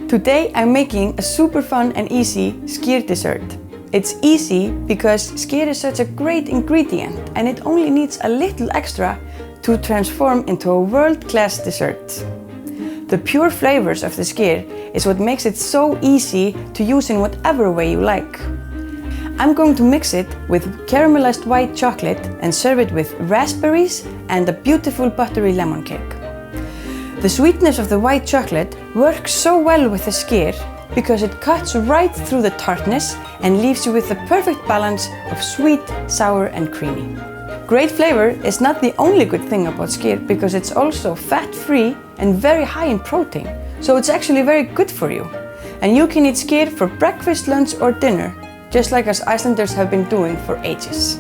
Today I'm making a super fun and easy skyr dessert. It's easy because skyr is such a great ingredient and it only needs a little extra to transform into a world-class dessert. The pure flavors of the skyr is what makes it so easy to use in whatever way you like. I'm going to mix it with caramelized white chocolate and serve it with raspberries and a beautiful buttery lemon cake. The sweetness of the white chocolate works so well with the skyr because it cuts right through the tartness and leaves you with the perfect balance of sweet, sour and creamy. Great flavor is not the only good thing about skyr because it's also fat-free and very high in protein, so it's actually very good for you. And you can eat skyr for breakfast, lunch or dinner, just like us Icelanders have been doing for ages.